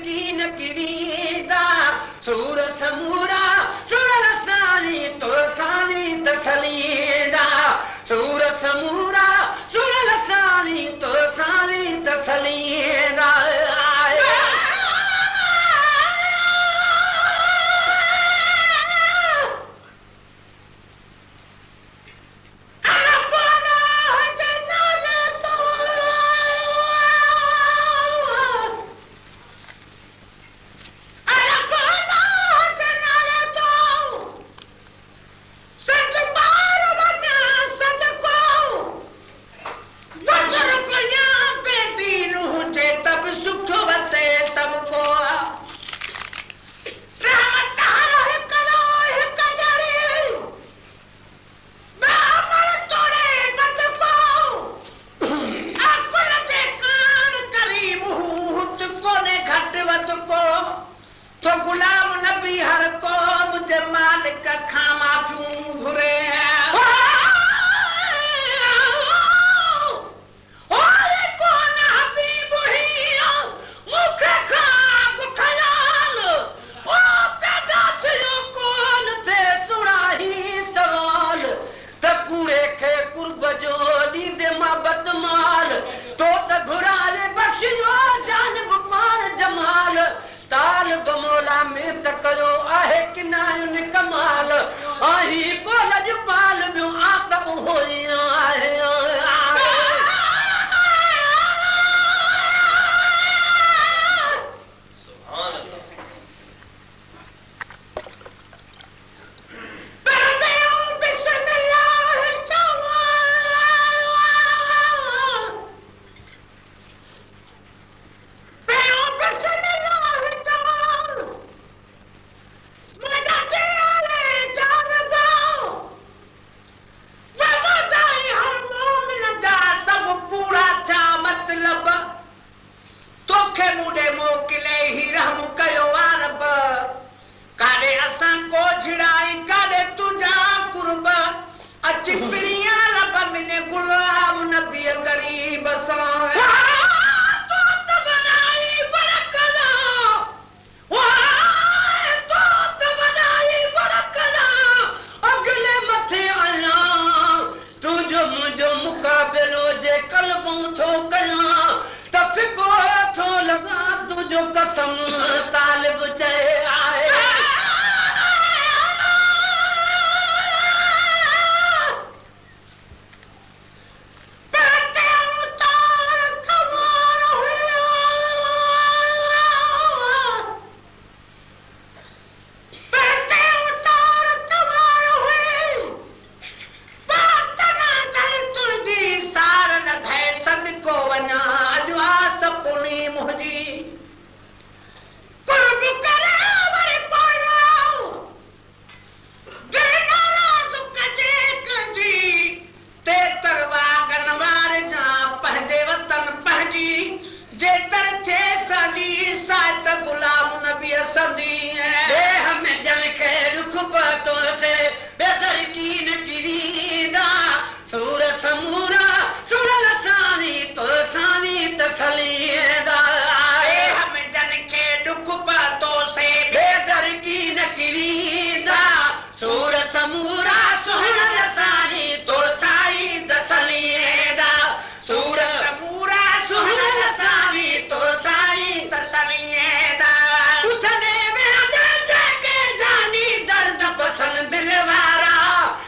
कीन किरीदा सूर समूरा सुरल सानी तो सानी तसलीदा सूर समूरा सुरल सानी तो सानी तसलीदा कमाल आही को लजपाल बियो आतब होई आहे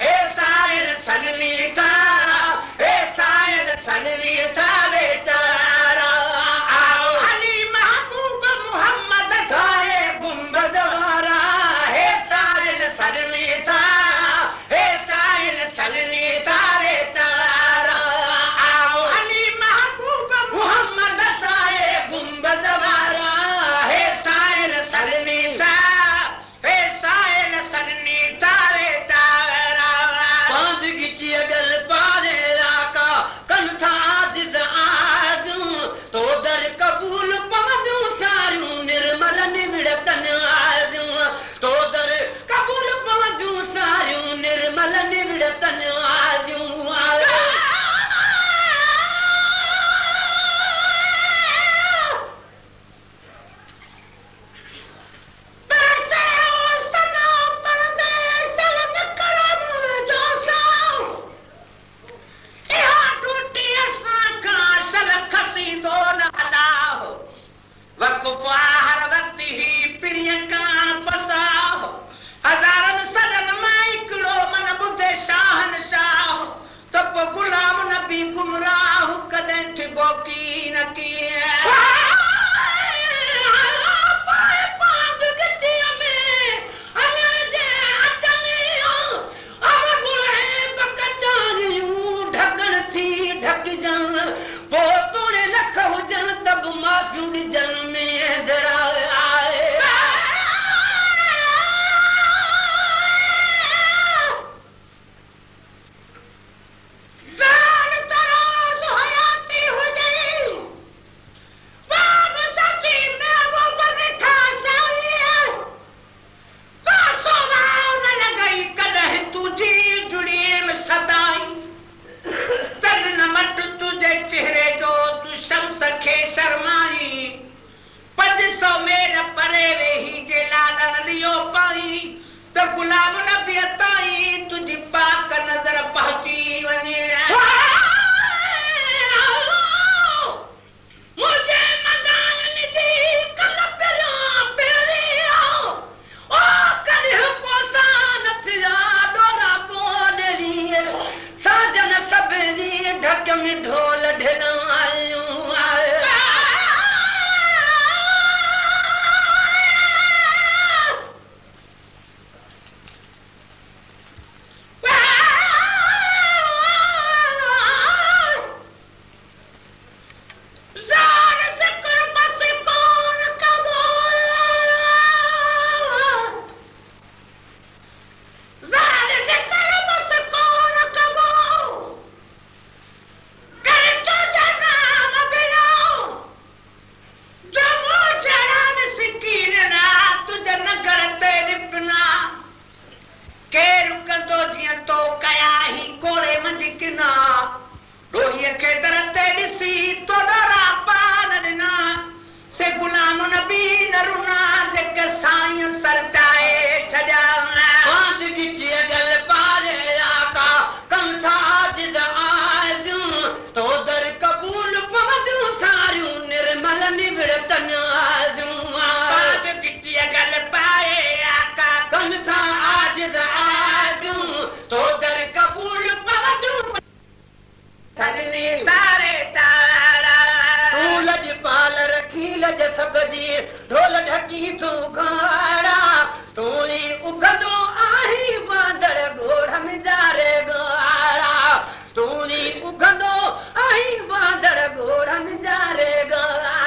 ए बोकी न किए गुलाब न पियताई तुझी पाक नजर पहुंची वने मुझे मदान दी कलबरा पेरिया ओ कलिह को सान थिया डोरा बोलरी साजन सब जी ढक में ढोल ढलायूं ढोल ढकी तू गाड़ा तू उगदो आही बांदड़ घोड़न जारे गाड़ा तू उगदो आही बांदड़ घोड़न जारे गाड़ा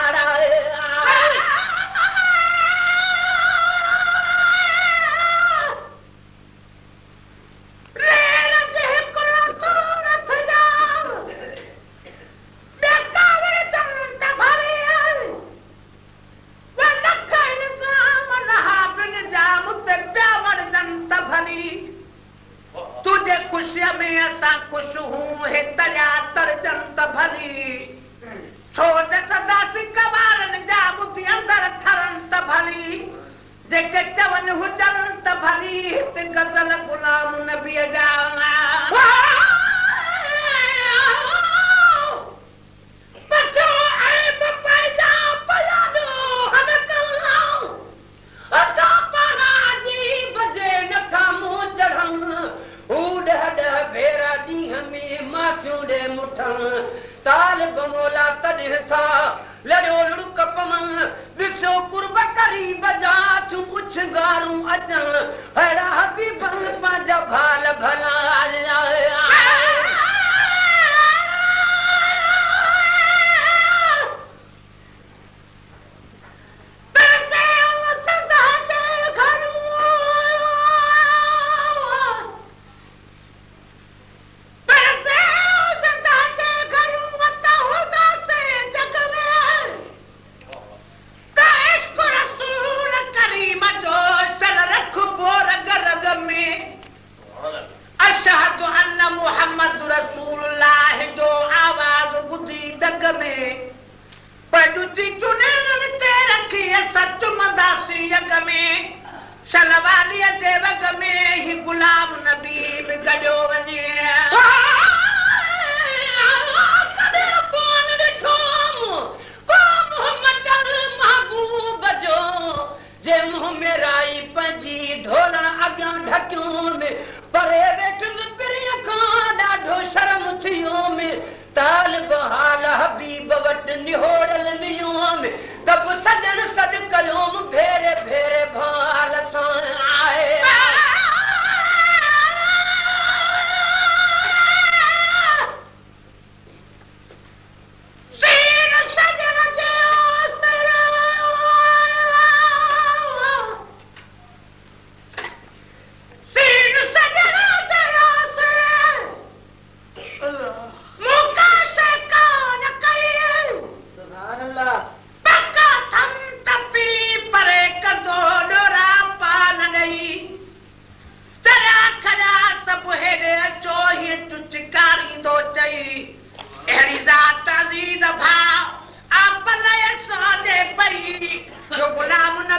तुझे खुशिया में ऐसा खुश हूँ है तया तर जंत भली छोड़ सदा सिकवारन जाबुती अंदर ठरंत भली जेके चवन हुजंत भली ते गजल गुलाम नबी जाना बचो ऐब पैदा पयादो हद कल्लाओ असा पराजी बजे नखा मुंह चढ़न उड़ हड भेरा दी हमें माथियों दे मुठन ताल बमोला तॾहिं था लड़ो लुक पमन दिसो कुर्ब करी बजा तू उछ गारूं अचन हड़ा हबीबन पंहिंजा भाल भला ताल बहाल हबीब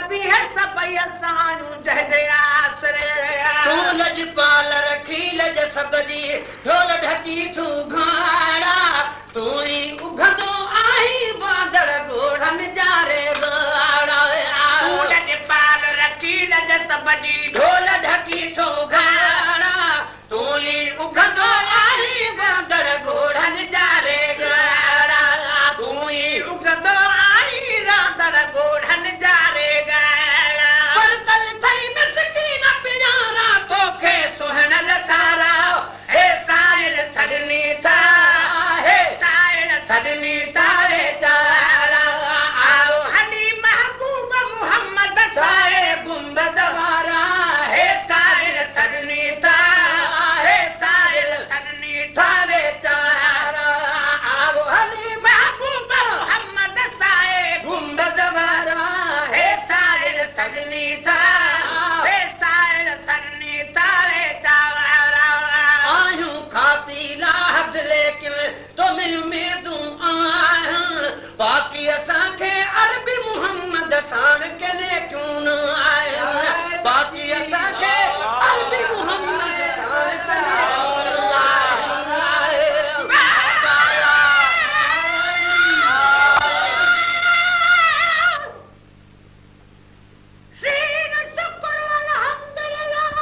नबी है सभई असांजूं जंहिंजे आसरे तूं लजपाल रखी लज सभजी ढोल ढकी तूं घाड़ा तूं ई उघंदो आहीं बादल घोड़नि जा रे गाड़ा तूं लजपाल रखी लज सभजी ढोल ढकी तूं घाड़ा तूं ई उघंदो आहीं बादल घोड़नि जा रे गाड़ा तूं ई उघंदो आहीं रांदड़ घोड़नि जा रे गाड़ा पर तल थई मिसकीन प्यारा तोखे सुहिणल सारा हे साहिल सॾनी था हे साहिल सॾनी तारे तारा आओ हली महबूब मुहम्मद साए गुंबद वारा हे साहिल सॾनी था हे साहिल सदनी तारे तारा आओ हली महबूब मुहम्मद साए गुंबद वारा हे साहिल सॾनी था हे साहिल सदनी तारे चावारा आयूं खाती लाहद लेकिन तुम उम्मीदूं आहिनि बाक़ी असांखे अरबी मुहम्मद साण कने क्यों न आहिनि बाक़ी असांखे अरबी मुहम्मद साण कने क्यों न शीन शुक्र अल्हम्दुलिल्लाह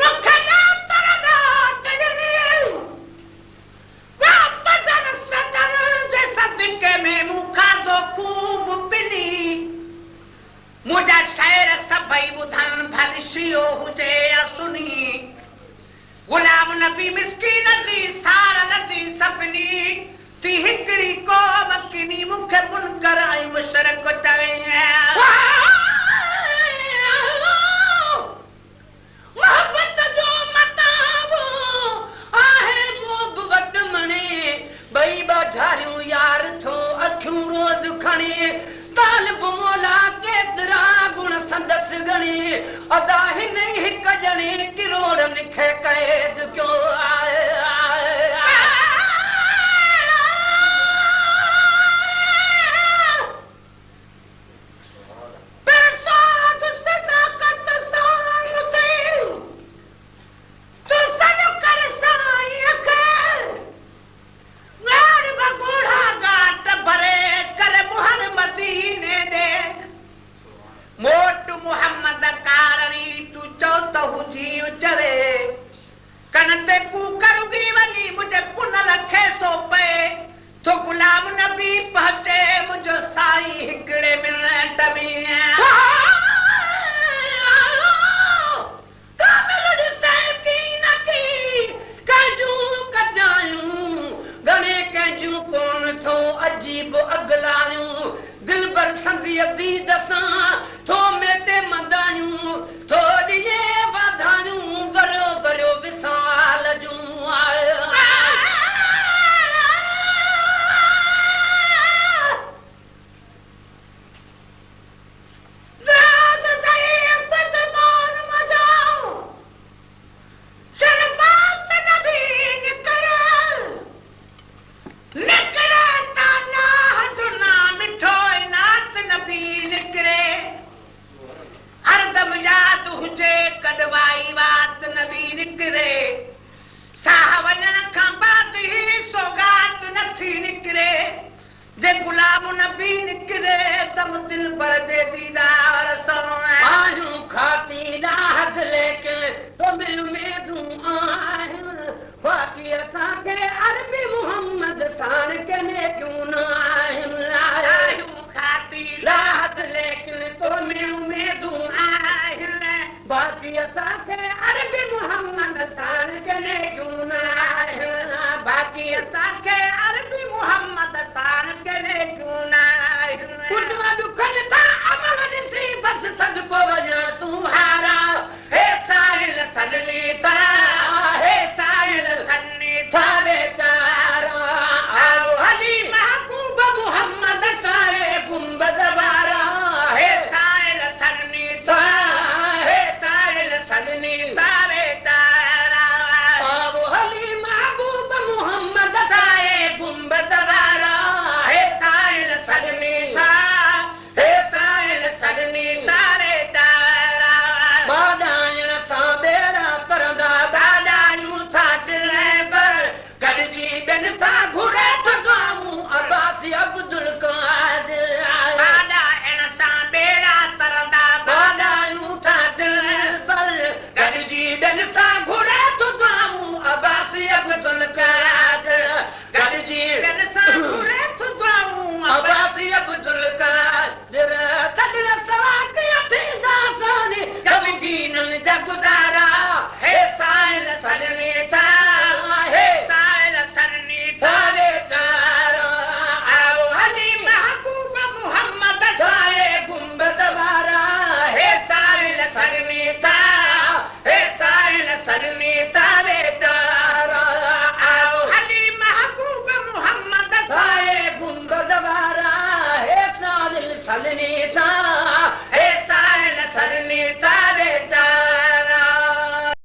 मूंखे नातर नात ॾिनी वापसि सदन जे सदके में मूं खाधो खूब पिनी मुंहिंजा शेर सभई ॿुधनि भली शियो हुजे या सुनी गुलाम नबी मिस्कीन जी सार लधी सभिनी ती हिकिड़ी क़ौम किनी मूंखे मुनकर ऐं मुशरिक चवे मोहब्बत जो मताबो आहे मोब वट मणे ॿई बाझारियूं यार थो अखियूं रोज़ खणी तालिब मौला केतिरा गुण संदसि गणी अदा हिन हिक ॼणे किरोड़नि खे क़ैद कयो आहे मोट मुहम्मद कारणी तू चौ त हुजी उचरे कन ते कूकर उगी वञी मुंहिंजे पुनल खे सो पए तो गुलाम नबी पहुचे मुंहिंजो साईं हिकिड़े मिनट में कामिल ॾिसे की न की कंहिंजूं कजायूं घणे कंहिंजूं कोन थो अजीब अगलायूं दिलबर संधीअ दीद सां थो मेटे मदायूं थो ॾिए वाधायूं वरियो वरियो विसाल जूं गुलाम नबी निकरे तम दिल पर दे दीदार आयूं खाती राहत लेकिन तुम उम्मीदूं आहिनि बाक़ी असांखे अरबी मुहम्मद साण कने क्यों न आहिनि आयूं खाती राहत लेकिन तुम उम्मीदूं आहिनि बाक़ी असांखे अरबी मुहम्मद साण कने क्यों न आहिनि बाक़ी असांखे